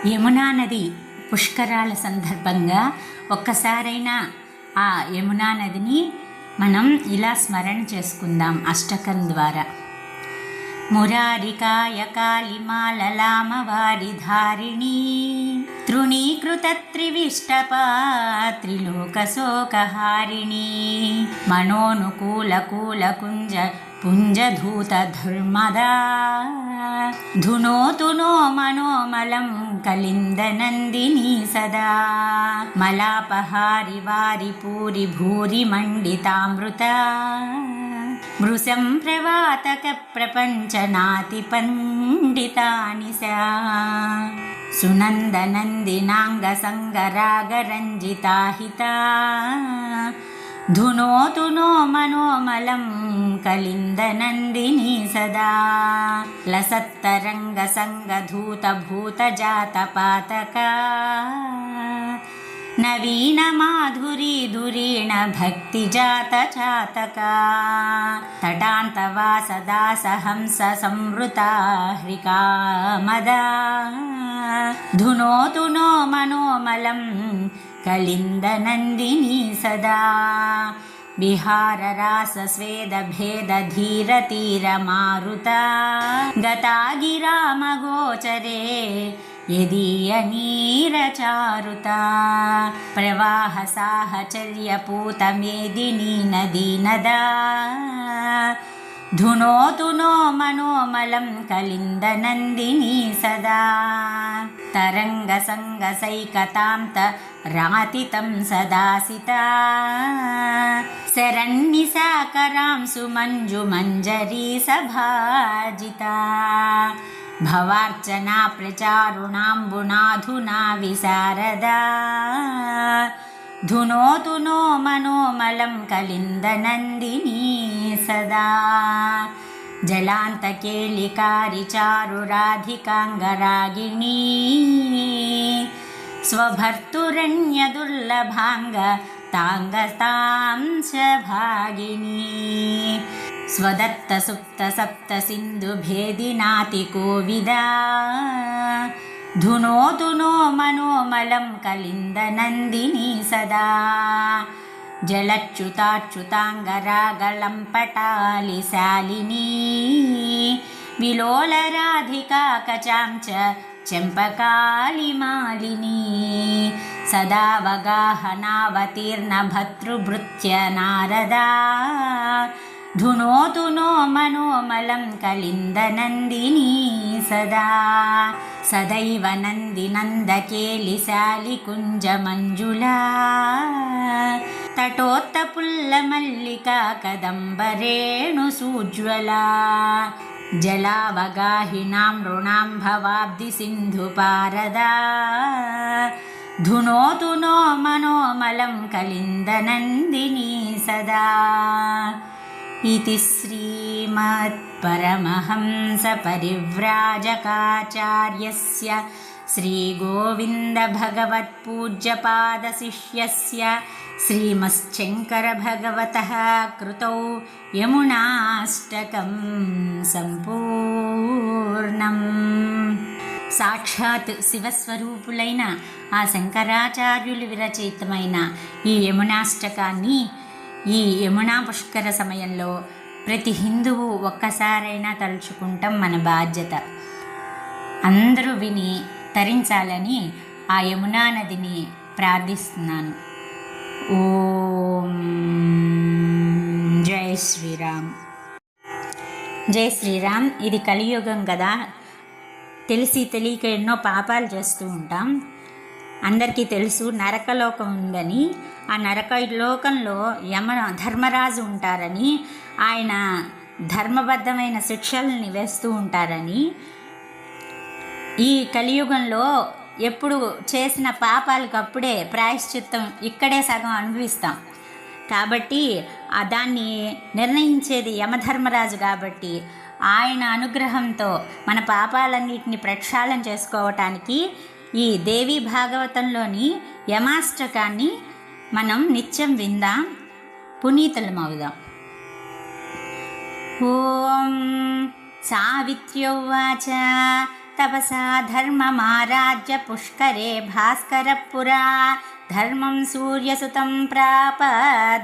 యమునా నది పుష్కరాల సందర్భంగా ఒక్కసారైనా ఆ యమునా నదిని మనం ఇలా స్మరణ చేసుకుందాం అష్టకం ద్వారా. మురారికాయ కాళిమాలలామవారిధారిణీ తృణీకృత త్రివిష్టపా త్రిలోకశోకహారిణీ మనోనుకూలకూలకుంజ పుంజధూత ధర్మదా ధునోతు నో మనోమలం కలిందనందిని సదా మలాపహారి వారి పూరి భూరి మండితామృత భృశం ప్రవాతక ప్రపంచనాతి పండితాని సునందనందినాంగ సంగరాగరంజితాహితా ధునోతు నో మనోమలం కలిందనందిని సదా లసత్తరంగ సంగధూత భూతజాతపాతకా నవీన మాధురీ దురీణ భక్తిజాత చాతకా తటాంతవాసదాస హంస సంవృతా హ్రికామదా ధునోతు నో మనోమలం కలిందనందిని సదా విహారరాస స్వేద భేద ధీర తీర మారుతా గతా గిరామగోచరే యదీయ నీరచారుతా ప్రవాహ సాహచర్య పూత మేదినీ నదీ నదా ధునోతు నో మనోమలం కలిందనందిని సదా తరంగ సంగ సైకతాంత రాతితం సదాసితా శరణ్నిశాకరాంసు మంజు మంజరీ సభాజితా భవార్చనా ప్రచారుణాంబునాధునా విశారదా ధునోతు నో మనోమలం కలిందనందిని సదా జలాంతకేళికారి చారురాధికాంగరాగిణీ స్వభర్తురణ్యదుర్లభాంగ తాంగతాంశ భాగినీ స్వదత్త సుప్త సప్త సింధు భేదినాతి కోవిదా ధునోతు నో మనోమలం కలిందనందిని సదా జలచ్యుతాచ్యుతాంగరాగళంపటాలి శాలినీ విలోలరాధికా కచాంచ చెంపకాళిమాలినీ సదావగాహనావతీర్ణ భర్తృభృత్య నారదా ధునోతు నో మనోమలం కలిందనందిని సదా సదైవ నందినందకేలి శాలికుంజ మంజులా తటోత్తపుల్ల మల్లికా కదంబరేణు సూజ్వలా జలావగాహినాం నృణాం భవాబ్ది సింధుపారదా ధునోతు నో మనోమలం కలిందనందిని సదా ఇతి శ్రీమత్పరమహంస పరివ్రాజకాచార్యస్య శ్రీగోవింద భగవత్పూజ్యపాద శిష్యస్య శ్రీమశ్శంకర భగవతః కృతౌ యమునాష్టకం సంపూర్ణం. సాక్షాత్ శివస్వరూపులైన ఆ శంకరాచార్యులు విరచితమైన ఈ యమునాష్టకాన్ని ఈ యమునా పుష్కర సమయంలో ప్రతి హిందువు ఒక్కసారైనా తలుచుకుంటాం మన బాధ్యత. అందరూ విని తరించాలని ఆ యమునా నదిని ప్రార్థిస్తున్నాను. ఓం జై శ్రీరామ్. జై శ్రీరామ్. ఇది కలియుగం కదా, తెలిసి తెలియక ఎన్నో పాపాలు చేస్తూ ఉంటాం. అందరికీ తెలుసు నరకలోకం ఉందని. ఆ నరకలోకంలో ధర్మరాజు ఉంటారని, ఆయన ధర్మబద్ధమైన శిక్షల్ని వేస్తూ ఉంటారని. ఈ కలియుగంలో ఎప్పుడు చేసిన పాపాలకు అప్పుడే ప్రాయశ్చిత్తం ఇక్కడే సగం అనుభవిస్తాం. కాబట్టి దాన్ని నిర్ణయించేది యమధర్మరాజు కాబట్టి ఆయన అనుగ్రహంతో మన పాపాలన్నిటిని ప్రక్షాళన చేసుకోవటానికి ఈ దేవీ భాగవతంలోని యమాష్టకాన్ని మనం నిత్యం విందాం, పునీతులమవుదాం. ఓం సావిత్ర్యోవాచ तपसा धर्ममाराज्य पुष्करे भास्करपुरा धर्मं सूर्यसुतं प्राप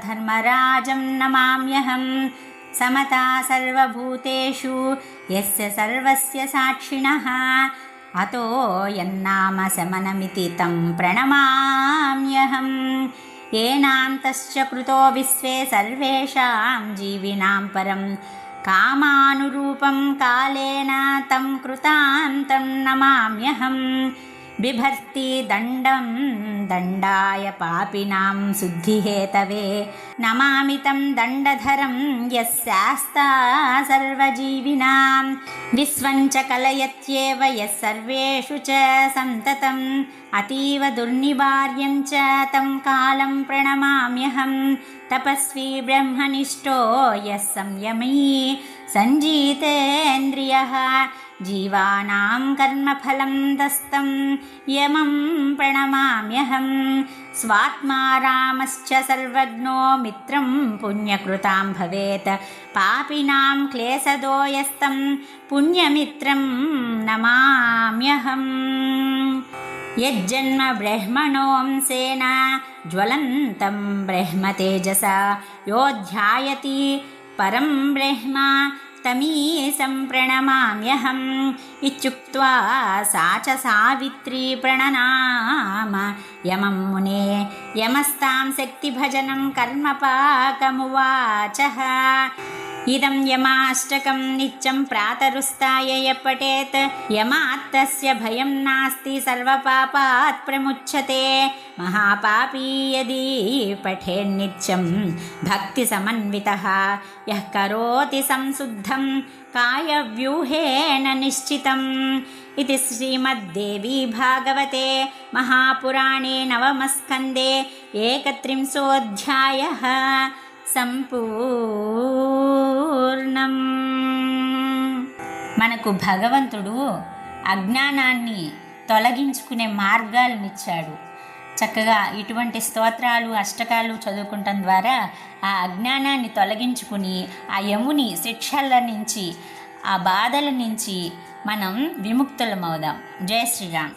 धर्मराजं नमाम्यहं समता सर्वभूतेषु यस्य सर्वस्य साक्षिणः अतो यन्नाम शमनमिति तं प्रणमाम्यहं येनान्तश्च कृतो विश्वे सर्वेषां जीविनां परं कामानुरूपं कालेन तं कृतान्तं नमाम्यहं बिभर्ति दण्डं दण्डाय पापिनां शुद्धिहेतवे नमामि तं दण्डधरं यस्यास्ता सर्वजीविनां विश्वं च कलयत्येव यः सर्वेषु च सन्ततम् अतीव दुर्निवार्यं च तं कालं प्रणमाम्यहं तपस्वी ब्रह्मनिष्ठो यः संयमी सञ्जीतेन्द्रियः जीवानां कर्मफलं दस्तं यमं प्रणमाम्यहं स्वात्मा रामश्च सर्वज्ञो मित्रं पुण्यकृतां भवेत् पापिनां क्लेशदो यस्तं पुण्यमित्रं नमाम्यहम् यज्जन्म ब्रह्मणोऽंसेन ज्वलन्तं ब्रह्मतेजसा योऽध्यायति परं ब्रह्म तमीशं प्रणमाम्यहम् इत्युक्त्वा सा च सावित्री प्रणनाम यमं मुने यमस्तां शक्तिभजनं कर्मपाकमुवाचः इदं यमाष्टकं नित्यं प्रातरुत्थाय यः पठेत् यमात्तस्य भयं नास्ति सर्वपापात् प्रमुच्यते महापापी यदि पठेन्नित्यं भक्तिसमन्वितः यः करोति संशुद्धं कायव्यूहेन निश्चितम् इति श्रीमद्देवी भागवते महापुराणे नवमस्कन्धे 31 సంపూర్ణం. మనకు భగవంతుడు అజ్ఞానాన్ని తొలగించుకునే మార్గాలనిచ్చాడు. చక్కగా ఇటువంటి స్తోత్రాలు అష్టకాలు చదువుకుంటం ద్వారా ఆ అజ్ఞానాన్ని తొలగించుకుని ఆ యముని శిక్షల నుంచి ఆ బాధల నుంచి మనం విముక్తులమవుదాం. జై శ్రీరామ్.